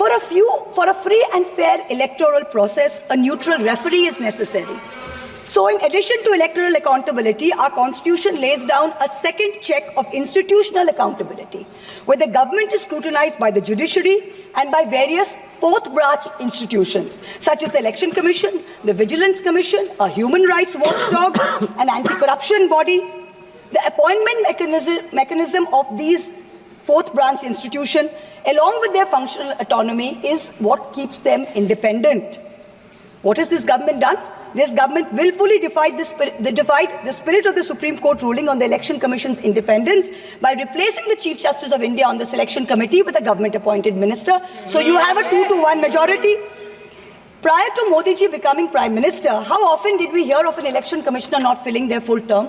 For a free and fair electoral process, a neutral referee is necessary. So in addition to electoral accountability, our constitution lays down a second check of institutional accountability, where the government is scrutinized by the judiciary and by various fourth branch institutions, such as the Election Commission, the Vigilance Commission, a human rights watchdog, an anti-corruption body. The appointment mechanism of these fourth branch institutions, along with their functional autonomy, is what keeps them independent. What has this government done? This government willfully defied the spirit of the Supreme Court ruling on the Election Commission's independence by replacing the Chief Justice of India on the Selection Committee with a government-appointed minister. So you have a 2-to-1 majority. Prior to Modi ji becoming Prime Minister, how often did we hear of an election commissioner not filling their full term?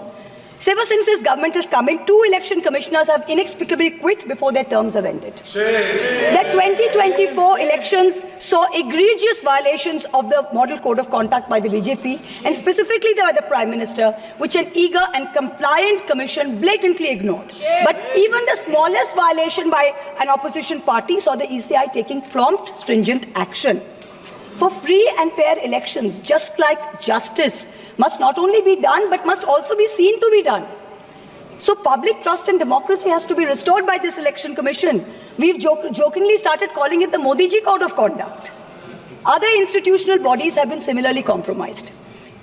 So ever since this government has come in, 2 election commissioners have inexplicably quit before their terms have ended. The 2024 elections saw egregious violations of the Model Code of Conduct by the BJP, and specifically by the Prime Minister, which an eager and compliant commission blatantly ignored. But even the smallest violation by an opposition party saw the ECI taking prompt, stringent action. For free and fair elections, just like justice must not only be done, but must also be seen to be done. So public trust in democracy has to be restored by this election commission. We've jokingly started calling it the Modi ji Code of Conduct. Other institutional bodies have been similarly compromised.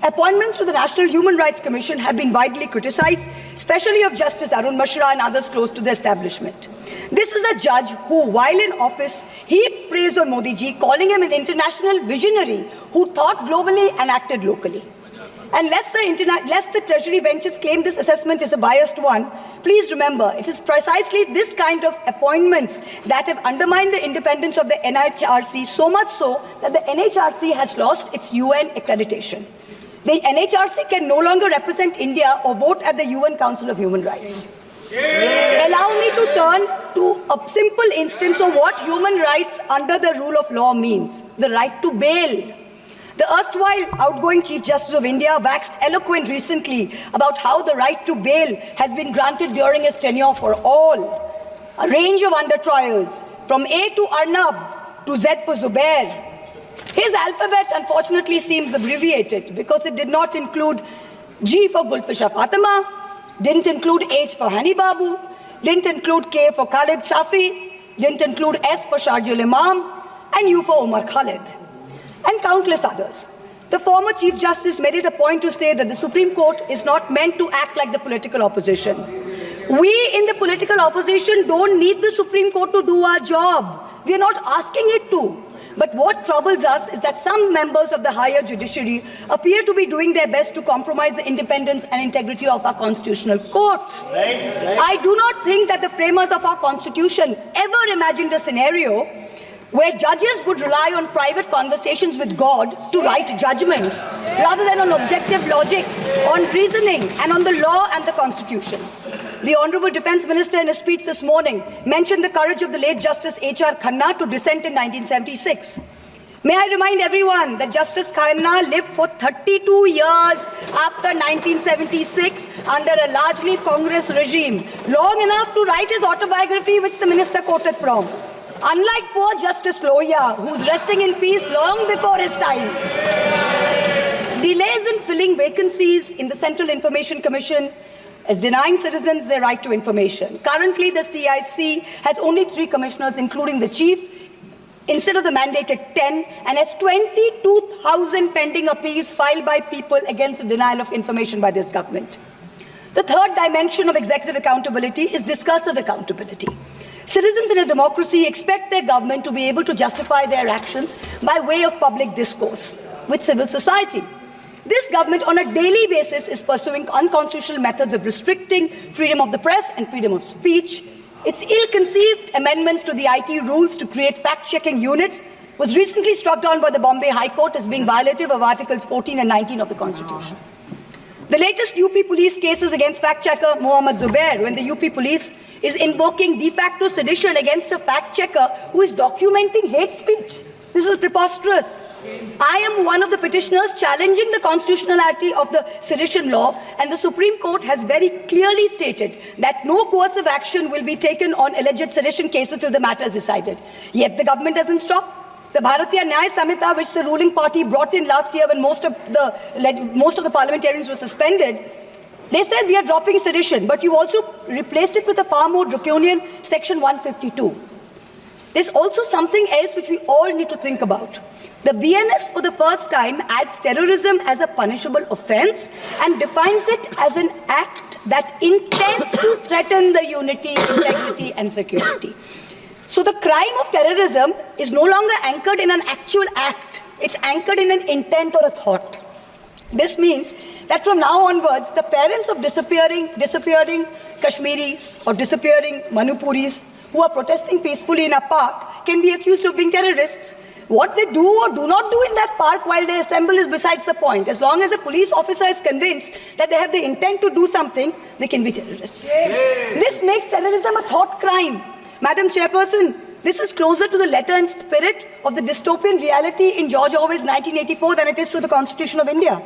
Appointments to the National Human Rights Commission have been widely criticized, especially of Justice Arun Mishra and others close to the establishment. This is a judge who, while in office, he praised on Modi ji, calling him an international visionary who thought globally and acted locally. And lest the Treasury benches claim this assessment is a biased one, please remember, it is precisely this kind of appointments that have undermined the independence of the NHRC, so much so that the NHRC has lost its UN accreditation. The NHRC can no longer represent India or vote at the UN Council of Human Rights. Allow me to turn to a simple instance of what human rights under the rule of law means, the right to bail. The erstwhile outgoing Chief Justice of India waxed eloquent recently about how the right to bail has been granted during his tenure for all. A range of under-trials, from A to Arnab to Z for Zubair. His alphabet, unfortunately, seems abbreviated because it did not include G for Gulfisha Fatima, didn't include H for Hani Babu, didn't include K for Khalid Safi, didn't include S for Sharjul Imam, and U for Umar Khalid, and countless others. The former Chief Justice made it a point to say that the Supreme Court is not meant to act like the political opposition. We in the political opposition don't need the Supreme Court to do our job. We are not asking it to. But what troubles us is that some members of the higher judiciary appear to be doing their best to compromise the independence and integrity of our constitutional courts. I do not think that the framers of our constitution ever imagined a scenario where judges would rely on private conversations with God to write judgments, rather than on objective logic, on reasoning, and on the law and the Constitution. The Honorable Defence Minister, in a speech this morning, mentioned the courage of the late Justice H.R. Khanna to dissent in 1976. May I remind everyone that Justice Khanna lived for 32 years after 1976 under a largely Congress regime, long enough to write his autobiography, which the minister quoted from. Unlike poor Justice Lohia, who's resting in peace long before his time. Delays in filling vacancies in the Central Information Commission is denying citizens their right to information. Currently, the CIC has only 3 commissioners, including the chief, instead of the mandated 10, and has 22,000 pending appeals filed by people against the denial of information by this government. The third dimension of executive accountability is discursive accountability. Citizens in a democracy expect their government to be able to justify their actions by way of public discourse with civil society. This government on a daily basis is pursuing unconstitutional methods of restricting freedom of the press and freedom of speech. Its ill-conceived amendments to the IT rules to create fact-checking units was recently struck down by the Bombay High Court as being violative of Articles 14 and 19 of the Constitution. The latest UP police cases against fact-checker Mohammad Zubair, when the UP police is invoking de facto sedition against a fact-checker who is documenting hate speech. This is preposterous. I am one of the petitioners challenging the constitutionality of the sedition law, and the Supreme Court has very clearly stated that no coercive action will be taken on alleged sedition cases till the matter is decided. Yet the government doesn't stop. The Bharatiya Nyaya Samhita, which the ruling party brought in last year when most of the parliamentarians were suspended, they said we are dropping sedition, but you also replaced it with a far more draconian Section 152. There's also something else which we all need to think about. The BNS for the first time adds terrorism as a punishable offense and defines it as an act that intends to threaten the unity, integrity, and security. So the crime of terrorism is no longer anchored in an actual act. It's anchored in an intent or a thought. This means that from now onwards, the parents of disappearing Kashmiris or disappearing Manipuris who are protesting peacefully in a park can be accused of being terrorists. What they do or do not do in that park while they assemble is besides the point. As long as a police officer is convinced that they have the intent to do something, they can be terrorists. This makes terrorism a thought crime. Madam Chairperson, this is closer to the letter and spirit of the dystopian reality in George Orwell's 1984 than it is to the Constitution of India.